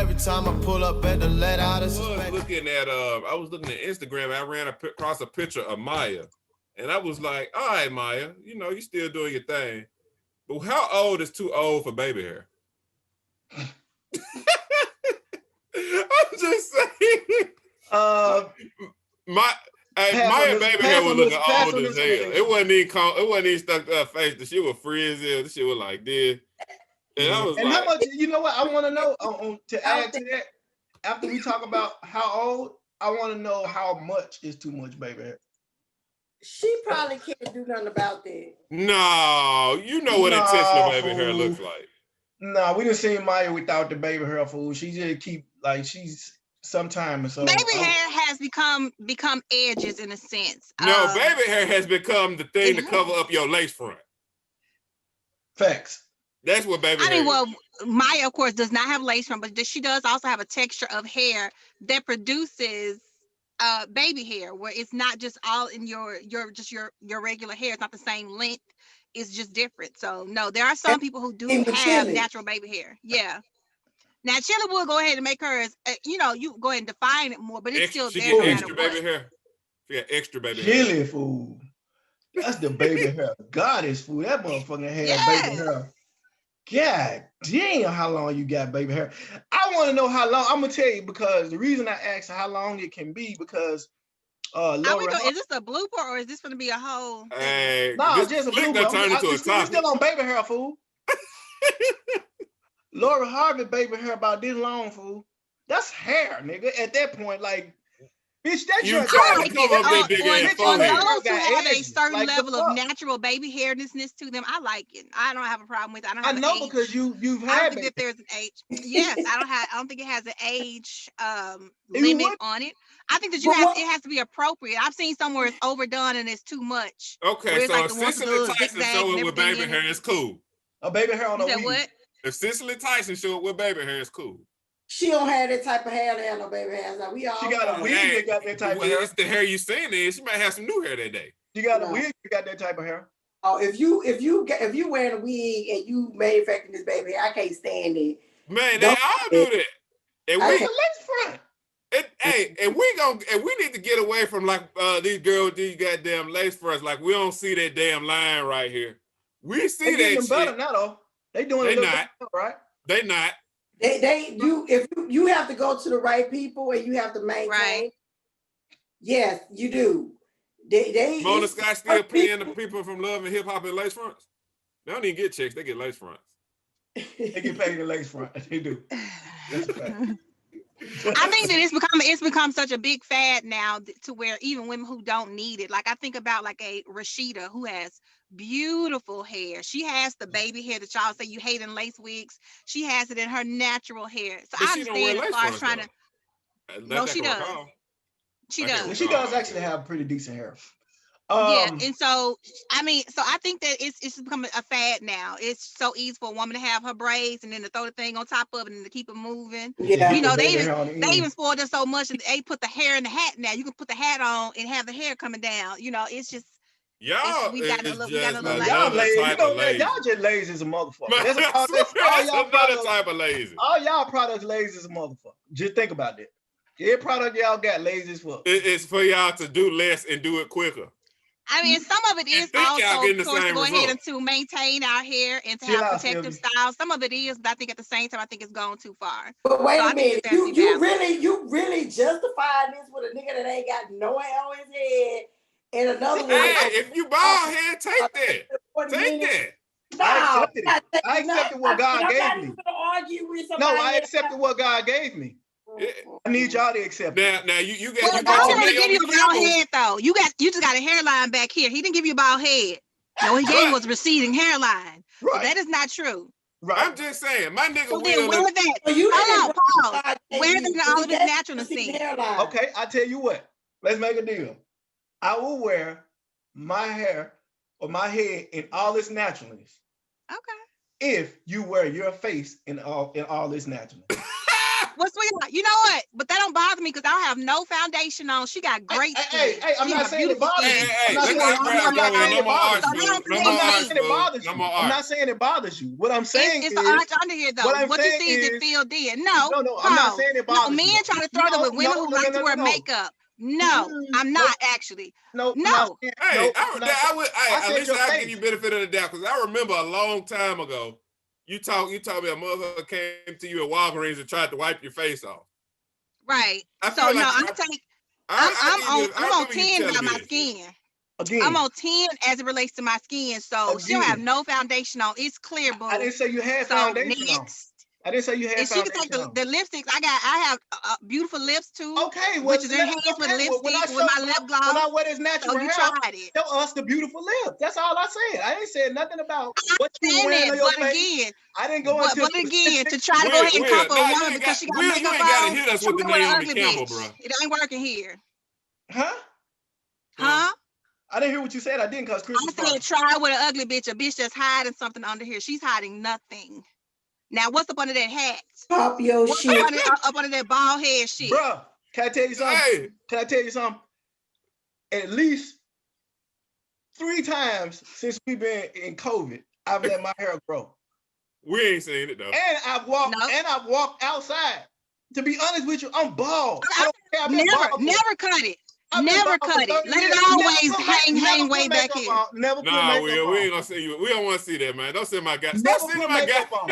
every time I pull up at the let out of I was looking at Instagram. I ran across a picture of Maya, and I was like, all right, Maya, you know, you still doing your thing. But how old is too old for baby hair? I'm just saying. Maya baby hair was looking old as hell. It wasn't even stuck to her face. The shit was free as hell. The shit was like this. And I was how much, you know what I want to know to add to that, after we talk about how old, I want to know how much is too much baby hair. She probably can't do nothing about that. No, you know what intentional baby hair looks like. No, we didn't see Maya without the baby hair, fool. She just keep like she's sometime. So baby hair has become edges in a sense. No, baby hair has become the thing to cover up your lace front. Facts. That's what baby hair. Well, Maya, of course, does not have lace front, but she does also have a texture of hair that produces baby hair, where it's not just all in your regular hair. It's not the same length. It's just different. So no, there are some people who do have natural baby hair. Yeah. Now Chili will go ahead and make hers. You go ahead and define it more, but it's still there. She got extra baby hair. She got extra baby hair. Chili fool. That's the baby hair goddess fool. That motherfucking hair, baby hair. God damn, how long you got baby hair? I want to know how long. I'm gonna tell you, because the reason I asked how long it can be, because is this a blooper or is this gonna be a whole? No, just a blooper. We're still on baby hair, fool. Laura Harvey baby hair about this long, fool. That's hair, nigga. At that point, like, bitch, that's your those who have a certain level of natural baby hairness to them, I like it. I don't have a problem with it. I know because you've had. I don't think that there's an age. Yes, I don't think it has an age limit on it. I think that it has to be appropriate. I've seen somewhere it's overdone and it's too much. Okay, so if Cicely Tyson show it with baby hair, it's cool. A baby hair on a weave. What? If Cicely Tyson show it with baby hair, it's cool. She don't have that type of hair to have no baby hair. Now, she got a wig that got that type of hair. It's the hair you seen there. She might have some new hair that day. She got a wig that got that type of hair. Oh, if you wearing a wig and you manufacturing this baby hair, I can't stand it. Man, they all do that. And we lace front. And we need to get away from like these girls with these goddamn lace fronts. Like we don't see that damn line right here. We see that shit. Better now though. They doing it better, right? They not. If you have to go to the right people and you have to maintain. Right. Yes, you do. Mona Scott still paying the people from Love and Hip Hop and lace fronts. They don't even get checks. They get lace fronts. They get paid in lace front. They do. That's a fact. I think that it's become such a big fad now to where even women who don't need it, like I think about like a Rashida who has beautiful hair. She has the baby hair that y'all say you hate in lace wigs. She has it in her natural hair. So I understand as far as trying to. No, she does. She does. She does actually have pretty decent hair. And so I think that it's becoming a fad now. It's so easy for a woman to have her braids and then to throw the thing on top of it and to keep it moving. Yeah, they even spoiled us so much that they put the hair in the hat now. You can put the hat on and have the hair coming down. It's just y'all. We got a little y'all lazy. Y'all just lazy as a motherfucker. That's another type of lazy. All y'all products lazy as a motherfucker. Just think about that. Every product y'all got lazy as fuck. It's for y'all to do less and do it quicker. I mean, some of it is also, of course, to go ahead and to maintain our hair and to have protective styles. Some of it is, but I think at the same time, I think it's gone too far. But wait a minute, you really justify this with a nigga that ain't got no hair on his head and another one. Hey, if you bald head, take that. Take that. I accepted what God gave me. No, I accepted what God gave me. Yeah. I need y'all to accept it. Now you got. Well, God didn't give you a bald head though. You just got a hairline back here. He didn't give you a bald head. No, he gave you was receding hairline. Right. So that is not true. Right. I'm just saying, my nigga. So then where that? Hold on, Paul. Where did all of his naturalness in? Okay, I tell you what. Let's make a deal. I will wear my hair or my head in all its naturalness. Okay. If you wear your face in all its naturalness. Well, sweetheart, you know what? But that don't bother me because I don't have no foundation on. She got great skin. I'm She not got saying it beautiful bothers skin. you. Hey, I'm not let saying the eyebrows go in. No more art, So smooth. No don't more forget art, me. it smooth. bothers No you. more I'm art. not saying it bothers you. What I'm saying It's is, the arch under here, though. what I'm What you saying see is it is, filled in. No, no, I'm not pause. saying it No, bothers men you. try to throw them with women who like to wear No. makeup. No, I'm No, not actually. no, I'm not No. saying, Hey, I'm not saying, I said Alicia, your I'll give you face. benefit of the doubt because I remember a long time ago, you told me a motherfucker came to you at Walgreens and tried to wipe your face off. Right. I So feel no, like I'm on remember you 10 telling by me my that shit. skin. Again, I'm on 10 as it relates to my skin. So she don't have again, no foundation on. It's clear, boo. I didn't say you had So foundation on. next. I didn't say you had And she can take foundation on. the lipsticks. I have beautiful lips too. Okay, Which is enhanced with lipstick, with my lip when gloss. I wear this natural So you hair, tried it. show us the beautiful lips. That's all I said. I ain't said nothing about what you Saying wearing that, on your but face. again, I didn't go into but again, specifics. to try to go ahead and comfort a Nah, woman because she got you makeup ain't gotta on, hit us try with the with an Naomi ugly Campbell, bitch. bro. It ain't working here. Huh? Huh? I didn't hear what you said. I didn't because Chris was I said talking. try with an ugly bitch, a bitch that's hiding something under here. She's hiding nothing. Now, what's up under that hat? Pop your What's shit. up under that bald head shit? Bruh, can I tell you something? Hey, Can I tell you something? At least 3 times since we've been in COVID, I've let my hair grow. we ain't seen it though. And I've walked outside. To be honest with you, I'm bald. I don't care. I've been bald. Never cut it. I've been Never bald for cut it. 30 Let years. it always Never hang put way back makeup here. on. Never put Nah, makeup we on. ain't gonna see you. We don't want to see that, man. Don't send my guy. Never Stop sending put my guy. makeup on.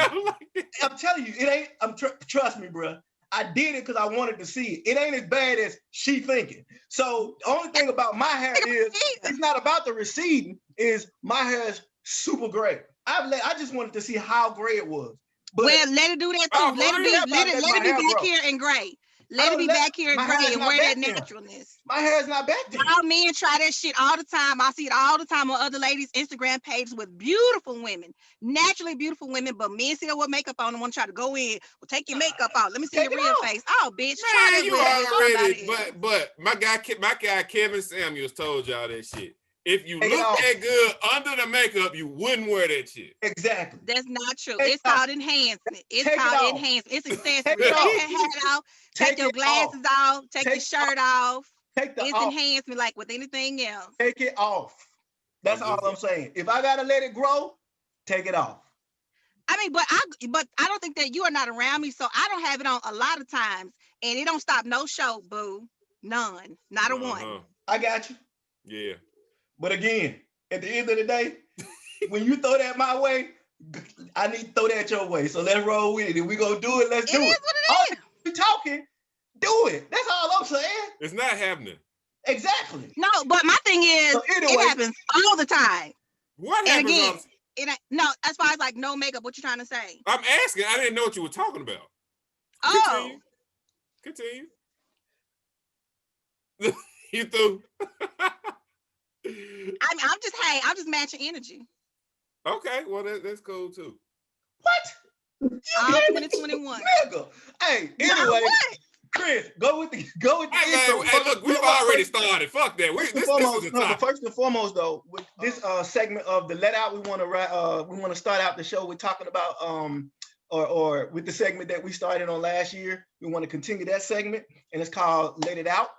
I'm telling you, it ain't. Trust me, bro. I did it because I wanted to see it. It ain't as bad as she thinking. So the only thing about my hair is it's not about the receding. Is my hair is super gray. I just wanted to see how gray it was. But well, let it do that too. Let it be back here in gray. Let it be back here in gray and wear that naturalness. My hair's not back there. All men try that shit all the time. I see it all the time on other ladies' Instagram pages with beautiful women, naturally beautiful women, but men see her with makeup on and want to try to go in. Well, take your makeup off. Let me see your real face. Oh, bitch, try Man, that you with already. But my guy Kevin Samuels told y'all that shit. If you Take it look off. that good under the makeup, you wouldn't wear that shit. Exactly. That's not true. Take It's it off. called enhancement. It's Take it called off. enhancement. It's accessory. Take Take it off. that hat off. Take your it glasses off. Take your shirt off. Take the It's off. enhancement like with anything else. Take it off. That's all I'm saying. If I gotta let it grow, take it off. I mean, but I don't think that you are not around me, so I don't have it on a lot of times, and it don't stop no show, boo. None. Not a one. I got you. Yeah. But again, at the end of the day, when you throw that my way, I need to throw that your way. So let's roll with it. If we gonna do it, let's do it. It is what it is. We talking, do it. That's all I'm saying. It's not happening. Exactly. No, but my thing is, So anyway, it happens all the time. What And happens? again, no, as far as like no makeup, what you trying to say? I'm asking. I didn't know what you were talking about. Oh. Continue. You through? I'm just matching energy. Okay, well that's cool too. What? All 2021. Nigga. Hey, anyway, Chris, go with the intro. Hey, look, we've already started. Fuck that. This is the topic. First and foremost, though, with this segment of the let out, we want to start out the show with talking about or with the segment that we started on last year. We want to continue that segment, and it's called Let It Out.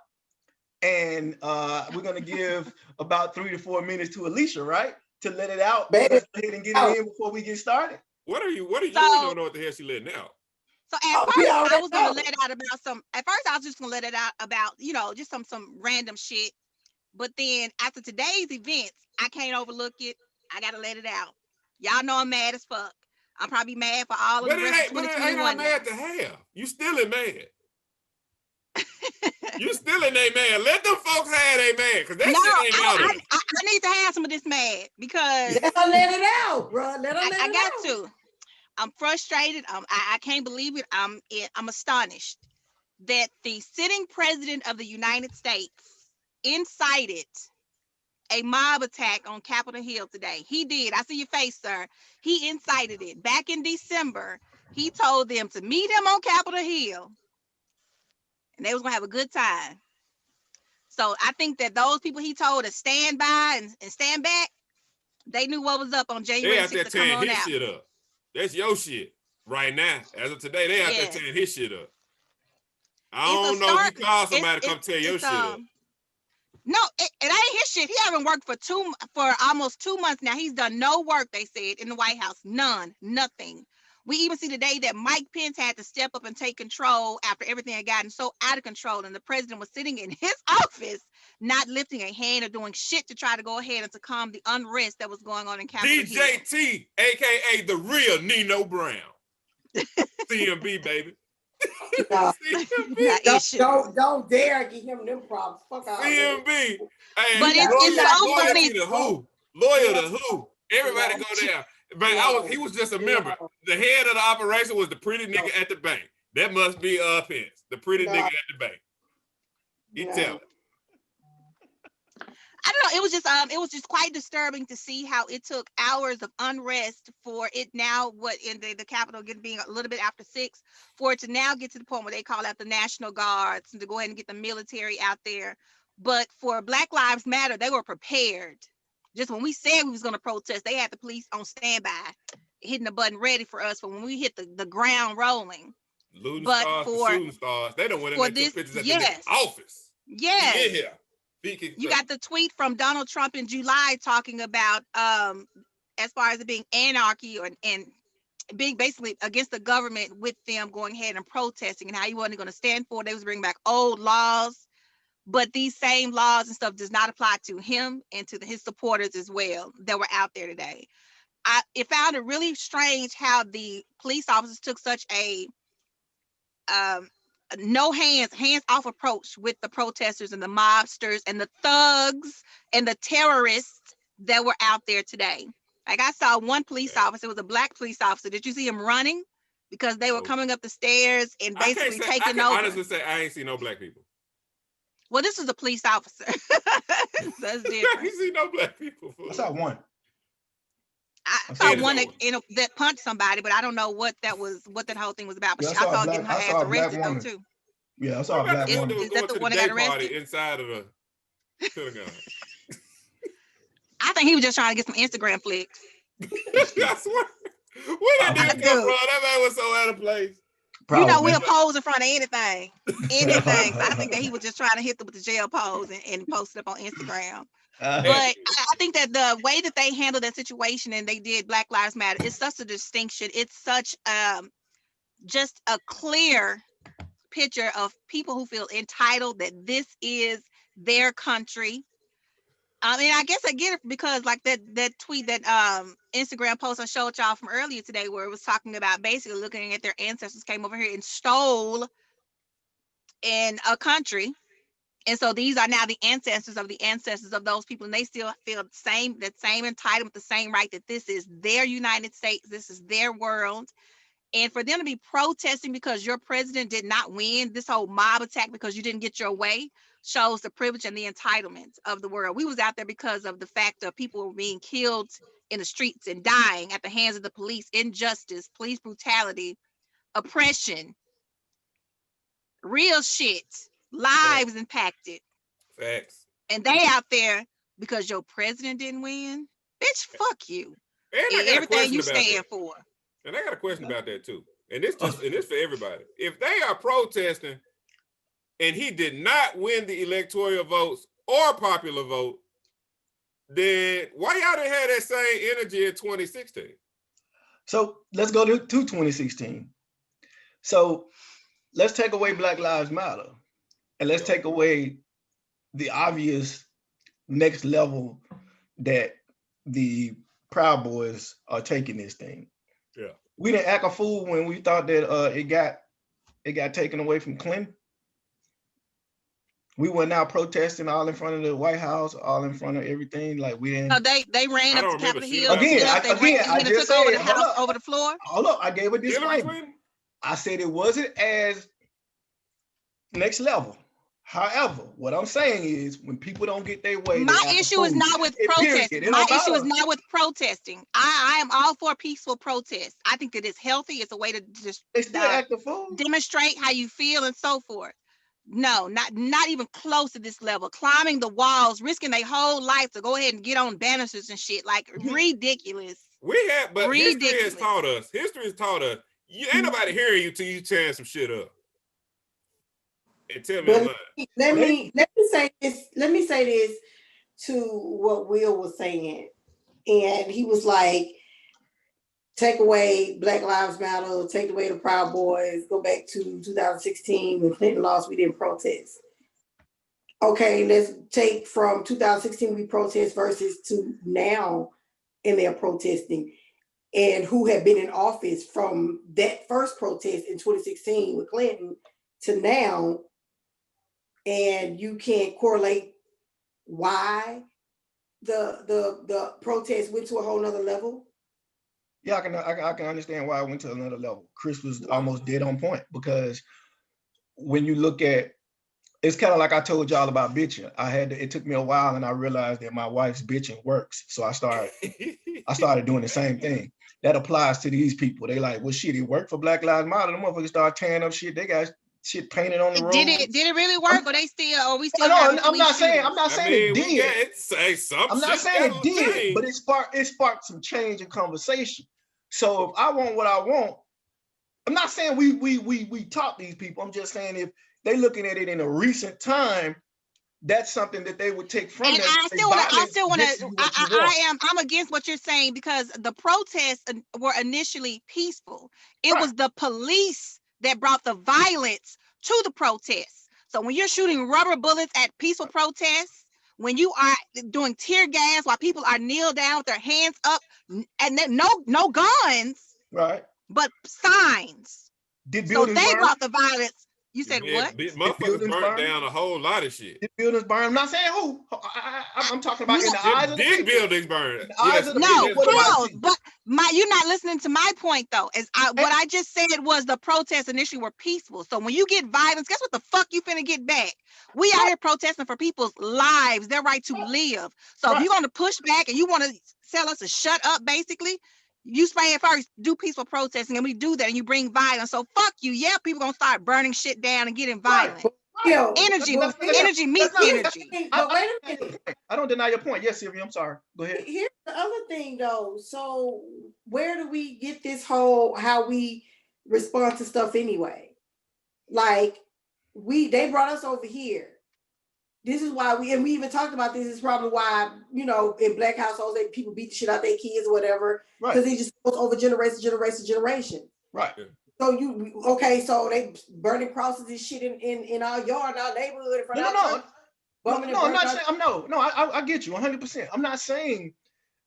And we're gonna give about 3 to 4 minutes to Alicia, right, to let it out. Let's go ahead and get it in before we get started. What are you? Don't know what the hell she letting out. So at first I was gonna let it out about some. At first I was just gonna let it out about just some random shit. But then after today's events, I can't overlook it. I gotta let it out. Y'all know I'm mad as fuck. I'm probably mad for all of the rest of 2021. But it ain't mad to have. You still ain't mad. You still ain't mad. Let them folks have they mad because that shit ain't out. I need to have some of this mad because let her let it out, bro. Let her let it out. I got to. I'm frustrated. I can't believe it. I'm astonished that the sitting president of the United States incited a mob attack on Capitol Hill today. He did. I see your face, sir. He incited it. Back in December, he told them to meet him on Capitol Hill, and they was gonna have a good time. So I think that those people he told to stand by and stand back, they knew what was up on January 6th to come on out. Shit up. That's your shit right now. As of today, they out there tearing his shit up. I don't know if you call somebody to come tell your it's, shit up. No, it ain't his shit. He haven't worked for almost 2 months now. He's done no work, they said, in the White House. None, nothing. We even see today that Mike Pence had to step up and take control after everything had gotten so out of control, and the president was sitting in his office, not lifting a hand or doing shit to try to go ahead and to calm the unrest that was going on in Capitol Hill. DJT, aka the real Nino Brown. CMB, baby. No. CMB. Don't dare give him them problems. Fuck out. CMB. Hey, but it's so funny. To who? Loyal to who? Everybody go down. But he was just a member. The head of the operation was the pretty nigga at the bank. That must be Pence, the pretty nigga at the bank. You tell it. I don't know. It was just quite disturbing to see how it took hours of unrest for it now, in the Capitol being a little bit after 6, for it to now get to the point where they call out the National Guards and to go ahead and get the military out there. But for Black Lives Matter, they were prepared. Just when we said we was going to protest, they had the police on standby, hitting the button ready for us for when we hit the ground rolling. Looting stars, shooting stars. They don't win in their pictures at the office. Yes. Yeah. You got the tweet from Donald Trump in July talking about as far as it being anarchy and being basically against the government, with them going ahead and protesting, and how he wasn't going to stand for it. They was bringing back old laws, but these same laws and stuff does not apply to him and to his supporters as well that were out there today. I found it really strange how the police officers took such a no hands off approach with the protesters and the mobsters and the thugs and the terrorists that were out there today. Like, I saw one police officer, it was a Black police officer. Did you see him running? Because they were coming up the stairs and basically taking over. I honestly say I ain't see no Black people. Well, this was a police officer. That's different. I ain't see no Black people. I saw one. I saw one that punched somebody, but I don't know what that whole thing was about. But I saw her getting her ass arrested though too. Yeah, I saw a Black woman. Is that the one that got arrested? Inside of the Pentagon. I think he was just trying to get some Instagram flicks. I swear. Where that nigga come from? That man was so out of place. Probably. You know, we'll pose in front of anything. So I think that he was just trying to hit them with the jail pose and post it up on Instagram. But I think that the way that they handled that situation and they did Black Lives Matter is such a distinction. It's such just a clear picture of people who feel entitled, that this is their country. I mean, I guess I get it because like that tweet, that Instagram post I showed y'all from earlier today, where it was talking about basically looking at their ancestors came over here and stole in a country. And so these are now the ancestors of those people, and they still feel that same entitlement, the same right, that this is their United States, this is their world. And for them to be protesting because your president did not win, this whole mob attack because you didn't get your way, shows the privilege and the entitlement of the world. We was out there because of the fact of people were being killed in the streets and dying at the hands of the police, injustice, police brutality, oppression, real shit. Lives impacted. Facts. And they out there because your president didn't win. Bitch, fuck you. And everything you stand for. And I got a question about that too. And this for everybody. If they are protesting and he did not win the electoral votes or popular vote, then why y'all didn't have that same energy in 2016? So let's go to 2016. So let's take away Black Lives Matter. And let's take away the obvious next level that the Proud Boys are taking this thing. Yeah. We didn't act a fool when we thought that it got taken away from Clinton. We were now protesting all in front of the White House, all in front of everything. Like we didn't. No, they ran up to Capitol Hill. I just took over the house, over the floor. Hold up, I gave a disclaimer. I said it wasn't as next level. However, what I'm saying is when people don't get their way, my issue is not with protesting. My issue is not with protesting. I am all for peaceful protest. I think that it's healthy. It's a way to just demonstrate how you feel and so forth. No, not even close to this level. Climbing the walls, risking their whole life to go ahead and get on banisters and shit. Like ridiculous. But history has taught us. You ain't nobody hearing you till you tearing some shit up. And tell me I'm But lying. let me say this. Let me say this to what Will was saying, and he was like, "Take away Black Lives Matter, take away the Proud Boys, go back to 2016 when Clinton lost. We didn't protest." Okay, let's take from 2016 we protest versus to now, and they're protesting, and who have been in office from that first protest in 2016 with Clinton to now, and you can't correlate why the protest went to a whole nother level. Yeah, I can understand why I went to another level. Chris was almost dead on point, because when you look at, it's kind of like I told y'all about bitching. It took me a while, and I realized that my wife's bitching works. So I started doing the same thing. That applies to these people. They like, well, shit, it worked for Black Lives Matter. The motherfuckers start tearing up shit. They got shit painted on the road. Did it really work, or we still No, having I'm not police saying shootings? it did. We got it. Say some I'm not shit saying it gotta did, change. but it sparked some change in conversation. So if I want what I want, I'm not saying we taught these people. I'm just saying if they looking at it in a recent time, that's something that they would take from And that. I still want to. I'm against what you're saying, because the protests were initially peaceful. It was the police that brought the violence to the protests. So when you're shooting rubber bullets at peaceful protests, when you are doing tear gas while people are kneeled down with their hands up, and then no guns, right? But signs. Did So buildings they burn? brought the violence. You said what? Motherfuckers burnt down a whole lot of shit. Did buildings burn? I'm not saying who. I'm talking about in the eyes of the people. Buildings burn? Yes. No, pause. But you're not listening to my point though. What I just said was the protests initially were peaceful. So when you get violence, guess what the fuck you finna get back? We out here protesting for people's lives, their right to live. So if you're gonna push back and you want to tell us to shut up, basically, you say at first do peaceful protesting, and we do that, and you bring violence. So fuck you. Yeah, people gonna start burning shit down and getting violent. Energy meets energy. But wait a minute. I don't deny your point. Yes, Sylvia, I'm sorry. Go ahead. Here's the other thing though. So where do we get this whole how we respond to stuff anyway? Like they brought us over here. This is why we even talked about this. Is probably why, in Black households, people beat the shit out their kids or whatever, because they just goes over generation. Right. So so they burning crosses and shit in our yard, in our neighborhood, in front of our church. No, I'm not saying I get you 100%. I'm not saying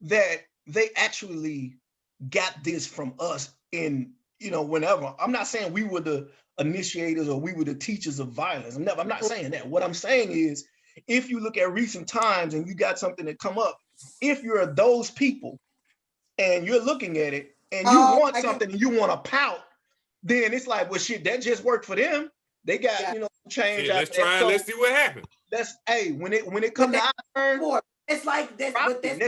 that they actually got this from us in whenever. I'm not saying we were the initiators or we were the teachers of violence. I'm not saying that. What I'm saying is, if you look at recent times and you got something that come up, if you're those people and you're looking at it and you want something and you want to pout, then it's like, well, shit, that just worked for them. They got change. Shit, let's try. Let's see what happens. That's when it comes to our turn. It's like that's like them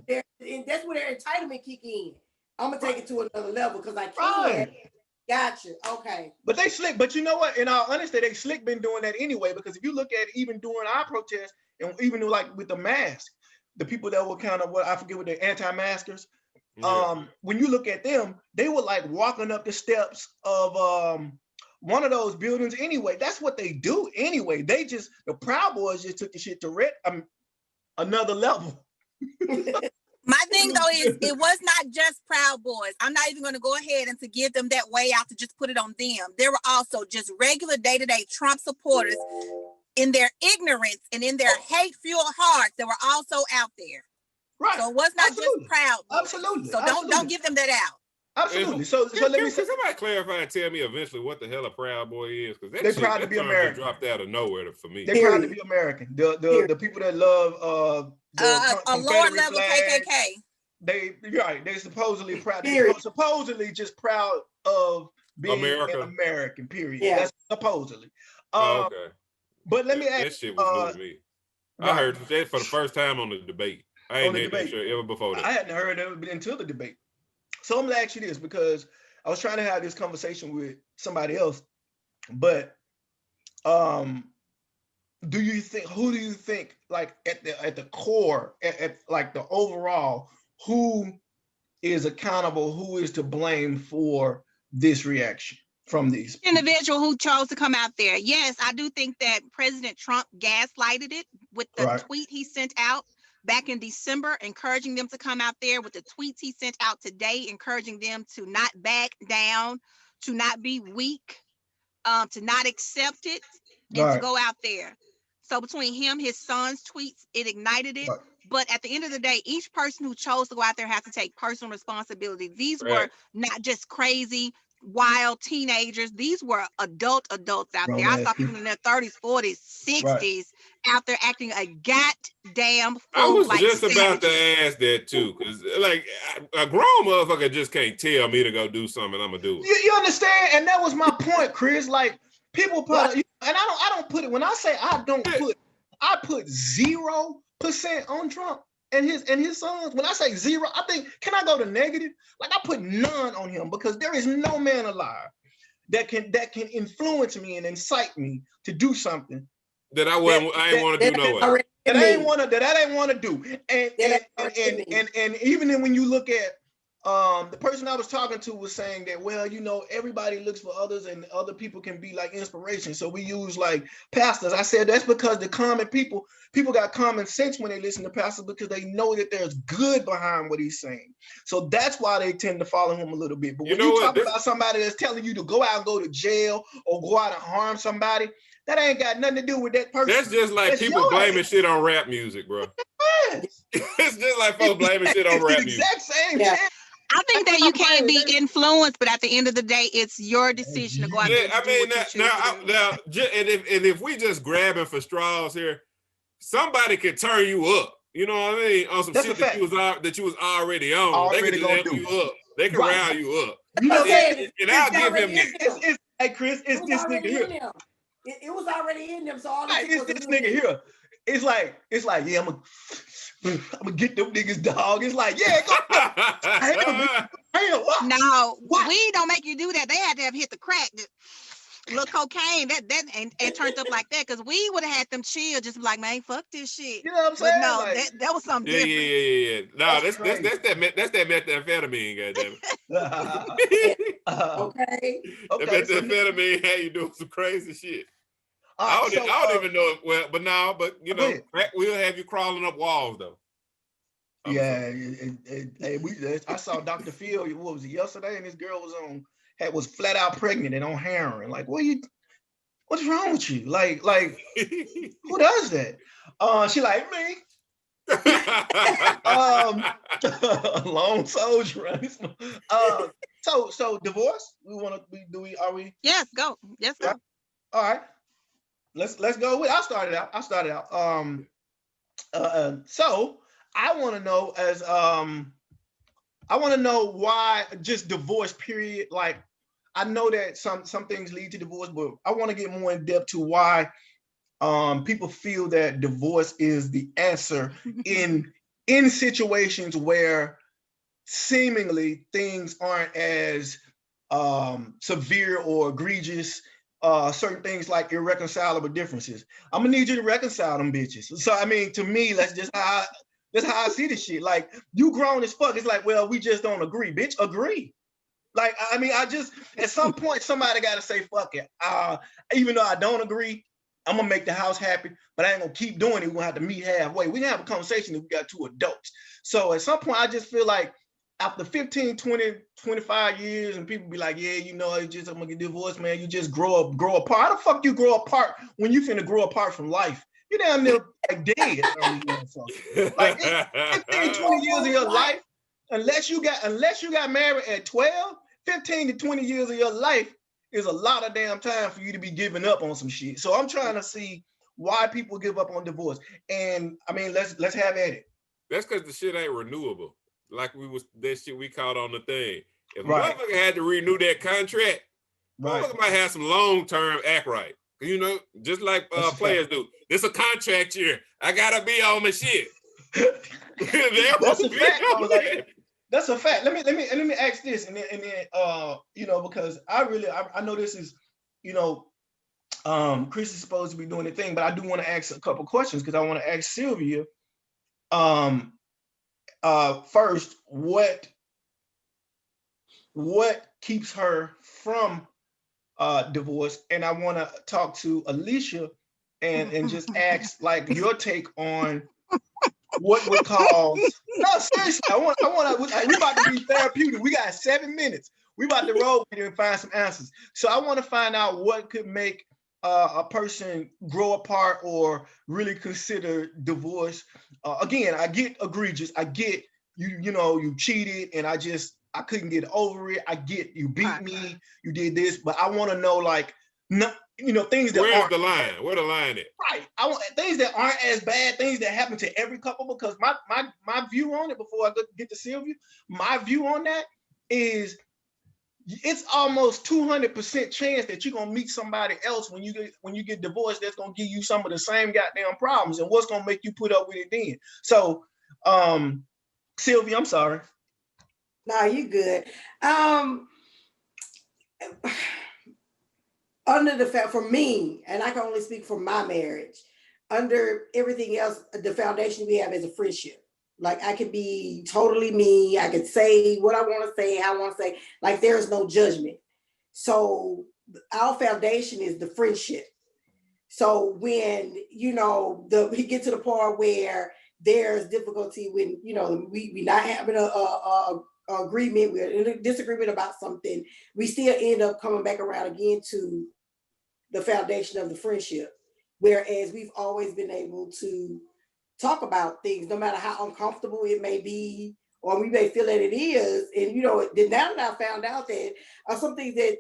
there, and that's where their entitlement kick in. I'm gonna take it to another level because I can. Gotcha. Okay. But they slick. But you know what? In all honesty, they slick been doing that anyway. Because if you look at it, even during our protests, and even like with the mask, the people that were kind of I forget what the anti-maskers. Yeah. When you look at them, they were like walking up the steps of one of those buildings anyway. That's what they do anyway. The Proud Boys just took the shit to another level. My thing though is it was not just Proud Boys. I'm not even going to go ahead and to give them that way out to just put it on them. There were also just regular day-to-day Trump supporters in their ignorance and in their hate-fueled hearts that were also out there. Right. So it was not just Proud Boys. Absolutely. So don't give them that out. Absolutely. So let me say, somebody clarify and tell me eventually what the hell a Proud Boy is, because they're proud to be American. Dropped out of nowhere for me. They're proud to be American. The people that love a lower level flag, KKK. They supposedly proud. Supposedly just proud of being an American. Period. Yeah. That's supposedly. Okay. But let me ask. That shit was new to me. I heard that for the first time on the debate. I ain't heard that shit ever before that. I hadn't heard it until the debate. So I'm gonna ask you this, because I was trying to have this conversation with somebody else, but who do you think like at the core, at like the overall, who is accountable, who is to blame for this reaction? from these individual who chose to come out there. Yes, I do think that President Trump gaslighted it with the Right. tweet he sent out back in December, encouraging them to come out there, with the tweets he sent out today, encouraging them to not back down, to not be weak, to not accept it, and to Right. go out there. So between him, his son's tweets, it ignited it. Right. But at the end of the day, each person who chose to go out there has to take personal responsibility. These were Right. not just crazy, wild teenagers. These were adults out there. I Grown-ass saw people in their 30s, 40s, Right. 60s out there acting a goddamn I fool was like just about to savages. ask that too, because like a grown motherfucker just can't tell me to go do something. I'm gonna do it. You understand? And that was my point, Chris. Like people put, and I don't put it when I say I put 0% on Trump and his sons. When I say 0, I think, can I go to negative? Like I put none on him, because there is no man alive that can influence me and incite me to do something That I ain't want to do no way. that I ain't want to do. And even then when you look at the person I was talking to was saying that, well, you know, everybody looks for others and other people can be like inspiration. So we use like pastors. I said that's because the common people got common sense when they listen to pastors, because they know that there's good behind what he's saying. So that's why they tend to follow him a little bit. But when you talk about somebody that's telling you to go out and go to jail or go out and harm somebody, that ain't got nothing to do with that person. That's just like people blaming shit on rap music, bro. It's just like folks blaming shit on rap music. Exact same shit. I think that you can be influenced, but at the end of the day, it's your decision to go out there. I mean, if we just grabbing for straws here, somebody could turn you up. You know what I mean? On some shit that you was already on. They could just amp you up. They can rile you up. You know, and I'll give him that. Hey, Chris, it's this nigga here. It was already in them, so all it's this nigga here. It's like, yeah, I'm gonna get them niggas, dog. It's like, yeah, go. No, weed don't make you do that. They had to have hit the crack, little cocaine, that and turned up like that. Because we would have had them chill, just like, man, fuck this shit. You know what I'm saying? But no, like, that was something different. Yeah. No, that's that methamphetamine, goddamn. Okay. That methamphetamine had you doing some crazy shit. I don't even know if, but you know, crack will have you crawling up walls though. Yeah, I saw Dr. Phil, what was it, yesterday, and this girl was flat out pregnant and on heroin. Like, what's wrong with you? Like, who does that? She like me. Lone soldier. So divorce? Are we? Yes, go. Yes, go. All right. Let's go with. I started out. So I want to know why just divorce, period. Like, I know that some things lead to divorce, but I want to get more in depth to why people feel that divorce is the answer in situations where seemingly things aren't as severe or egregious. Certain things like irreconcilable differences. I'm gonna need you to reconcile them bitches. So I mean, to me, that's how I see this shit. Like, you grown as fuck. It's like, well, we just don't agree, bitch. Agree. Like, I mean, I just at some point somebody got to say fuck it. Even though I don't agree, I'm gonna make the house happy, but I ain't gonna keep doing it. We're gonna have to meet halfway. We can have a conversation if we got two adults. So at some point, I just feel like after 15, 20, 25 years, and people be like, yeah, you know, I'm gonna get divorced, man. You just grow apart. How the fuck you grow apart when you finna grow apart from life? You damn near like dead. Like 15, 20 years of your life, unless you got married at 12, 15 to 20 years of your life is a lot of damn time for you to be giving up on some shit. So I'm trying to see why people give up on divorce. And I mean, let's have at it. That's because the shit ain't renewable. Like that shit we caught on the thing. If Right. motherfucker had to renew that contract, motherfucker might have some long-term act right. You know, just like players do. This a contract year. I gotta be on my shit. That's a fact. That's a fact. Let me ask this, and then you know, because I know this is, you know, Chris is supposed to be doing the thing, but I do want to ask a couple questions because I want to ask Sylvia. First, what keeps her from divorce, and I want to talk to Alicia and just ask like your take on what would cause. No, seriously, we about to be therapeutic. We got 7 minutes. We about to roll with it and find some answers. So I want to find out what could make a person grow apart or really consider divorce. Again, I get egregious. I get you cheated, and I couldn't get over it. I get you beat me, you did this, but I want to know like no, things that where's the line? Where the line at? Right. I want things that aren't as bad, things that happen to every couple, because my view on it before I get to Sylvia, my view on that is it's almost 200% chance that you're gonna meet somebody else when you get divorced that's gonna give you some of the same goddamn problems, and what's gonna make you put up with it then. So Sylvia, I'm sorry. No, you good. Under the fact, for me, and I can only speak for my marriage, under everything else, the foundation we have is a friendship. Like I could be totally me. I could say what I want to say, how I want to say. Like there's no judgment. So our foundation is the friendship. So when we get to the part where there's difficulty when we not having a agreement, we're in a disagreement about something, we still end up coming back around again to the foundation of the friendship. Whereas we've always been able to talk about things, no matter how uncomfortable it may be, or we may feel that it is. And now that I found out that some things that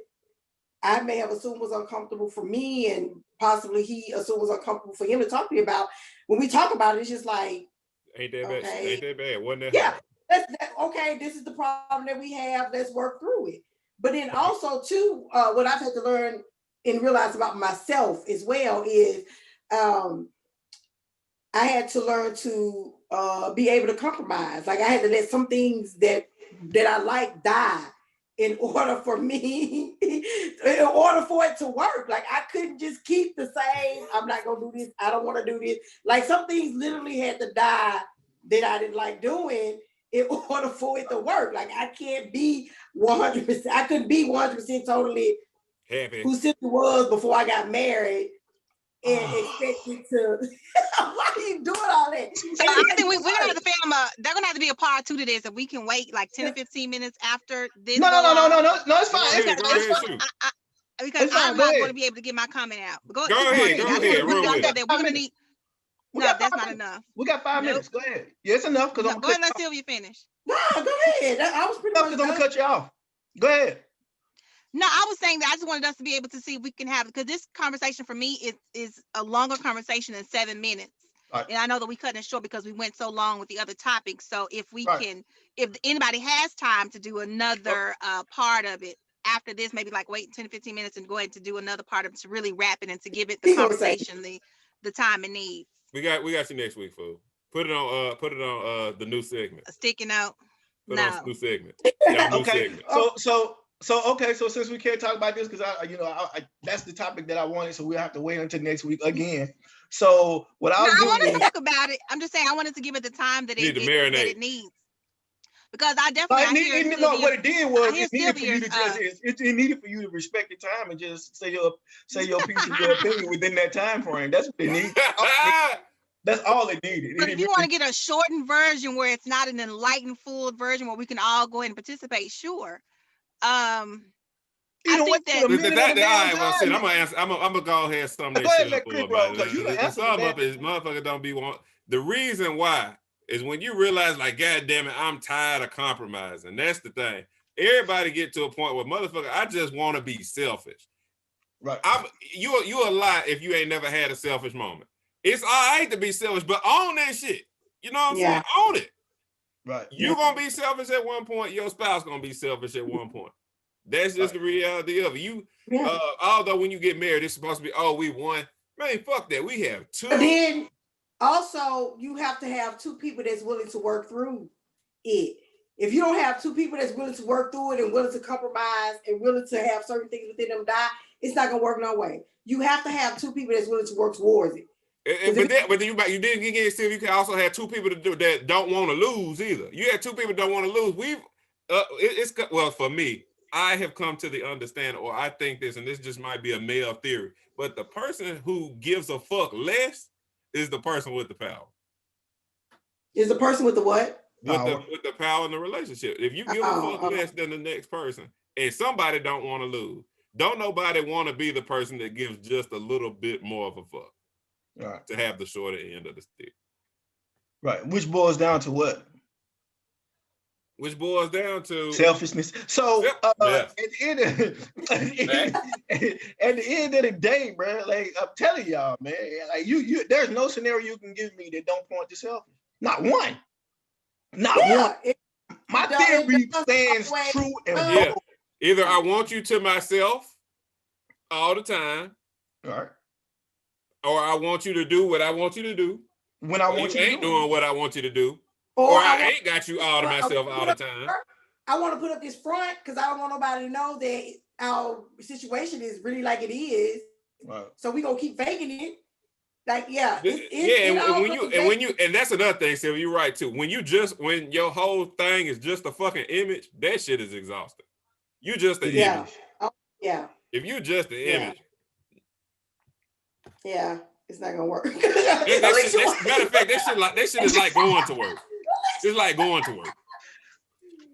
I may have assumed was uncomfortable for me, and possibly he assumed was uncomfortable for him to talk to me about. When we talk about it, it's just like, ain't that bad? Ain't that bad? Wasn't that? Yeah, okay. This is the problem that we have. Let's work through it. But then also too, what I've had to learn and realize about myself as well is, I had to learn to be able to compromise. Like I had to let some things that I like die in order for me, in order for it to work. Like I couldn't just keep the same. I'm not gonna do this. I don't want to do this. Like some things literally had to die that I didn't like doing in order for it to work. Like I can't be 100%. I couldn't be 100% totally happy who Sylvia was before I got married and expected to. Why are you doing all that? So I think we're gonna have to film they're gonna have to be a part 2 to this. If we can wait like 10 to 15 minutes after this. No, it's fine. It's fine. Because I'm not going to be able to get my comment out. Go ahead. We're gonna need. No, that's not enough. We got 5 minutes. Go ahead. Yeah, it's enough because I'm go ahead and let Sylvia finish. No, go ahead. I was pretty much because I'm gonna cut you off. Go ahead. No, I was saying that I just wanted us to be able to see if we can have, because this conversation for me is a longer conversation than 7 minutes. Right. And I know that we cut it short because we went so long with the other topics. So if we can, if anybody has time to do another part of it after this, maybe like wait 10 to 15 minutes and go ahead to do another part of it to really wrap it and to give it the conversation the time it needs. We got you next week, fool. Put it on the new segment. Sticking out. Put on new segment. Okay. So since we can't talk about this because I that's the topic that I wanted, so we'll have to wait until next week again. So what I want to talk about it. I'm just saying I wanted to give it the time that it needs. Because I definitely what it did was it needed for you to it needed for you to respect the time and just say your piece of your opinion within that time frame. That's what they need. That's all it needed. But if you want to get a shortened version where it's not an enlightened full version where we can all go ahead and participate, sure. I think that. I'm gonna answer. I'm gonna go ahead and sum that shit up. The sum up is motherfucker don't be want. The reason why is when you realize, like, God damn it, I'm tired of compromising. That's the thing. Everybody get to a point where motherfucker, I just want to be selfish. Right. You a lie if you ain't never had a selfish moment. It's all right to be selfish, but own that shit. You know what I'm saying? Own it. Right. You're gonna be selfish at one point. Your spouse gonna be selfish at one point. That's just the reality of it. You, although when you get married, it's supposed to be, we won. Man, fuck that. We have two. But then also you have to have two people that's willing to work through it. If you don't have two people that's willing to work through it and willing to compromise and willing to have certain things within them die, it's not gonna work no way. You have to have two people that's willing to work towards it. But then you didn't get it. You can also have two people that don't want to lose either. You had two people that don't want to lose. For me, I have come to the understanding, or I think this, and this just might be a male theory, but the person who gives a fuck less is the person with the power. Is the person with the what? With the power in the relationship. If you give a fuck less than the next person, and somebody don't want to lose, don't nobody want to be the person that gives just a little bit more of a fuck. Right. To have the shorter end of the stick. Right. Which boils down to what? Which boils down to selfishness. So yes. at the end of the day, bro, like I'm telling y'all, man, like you there's no scenario you can give me that don't point to selfish. Not one. Not one. My theory stands true and bold. Either I want you to myself all the time. All right. Or I want you to do what I want you to do. When I want you ain't to do doing what I want you to do. Or I ain't got you all to myself all the time. I want to put up this front because I don't want nobody to know that our situation is really like it is. Right. So we gonna keep faking it. Like, and that's another thing, Sylvia, you're right too. When your whole thing is just a fucking image, that shit is exhausting. You just the image. Yeah. If you just the image. Yeah, it's not gonna work. Matter of fact, that shit is like going to work. It's like going to work.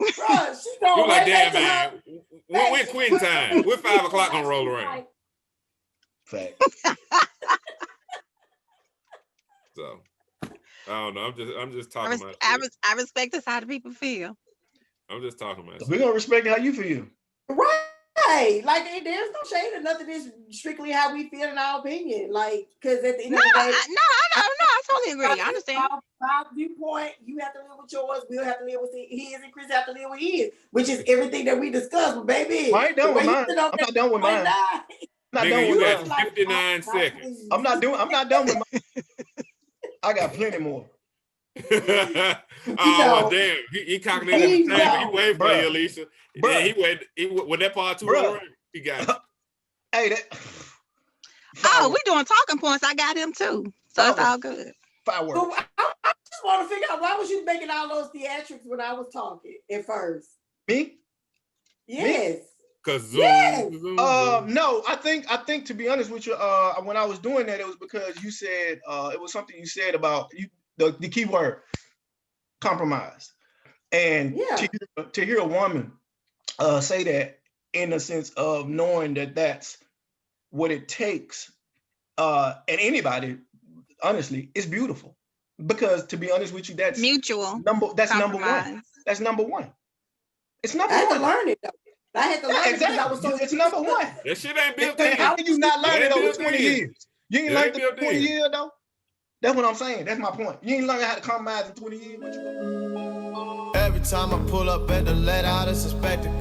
Bruh, you're like, damn, man. When quitting time? We're 5 o'clock gonna roll around. Fact. So I don't know. I'm just talking about. I respect this how the people feel. I'm just talking about. We're gonna respect how you feel. Right. Like there's no shade or nothing. It's strictly how we feel in our opinion. Like, because at the end of the day, I totally agree. I understand. Our viewpoint, you have to live with yours. We'll have to live with his, and Chris have to live with his, which is everything that we discussed. But baby, I ain't done with mine. I'm not done with mine. You got 59 seconds. I'm not done with mine. I got plenty more. Well, damn, he calculated the time. He waited for you, Alicia. Then he went with that part 2 around. He got it. Hey, we doing talking points. I got him too, so it's all good. Fireworks. So I just want to figure out why was you making all those theatrics when I was talking at first? Me? Yes. Cause no, I think to be honest with you, when I was doing that, it was because you said it was something you said about the key word compromise, and to hear a woman say that in the sense of knowing that that's what it takes, and anybody, honestly, it's beautiful, because to be honest with you, that's mutual. That's number one. That's number one. It's number one. I had to learn it though. I had to learn it because I was so. It's number one. That shit ain't built in. How can you not learn it over 20 years? You ain't learned it in 20 years though. That's what I'm saying. That's my point. You ain't learned how to compromise in 20 years. Every time I pull up at the let out, it's a spectacle.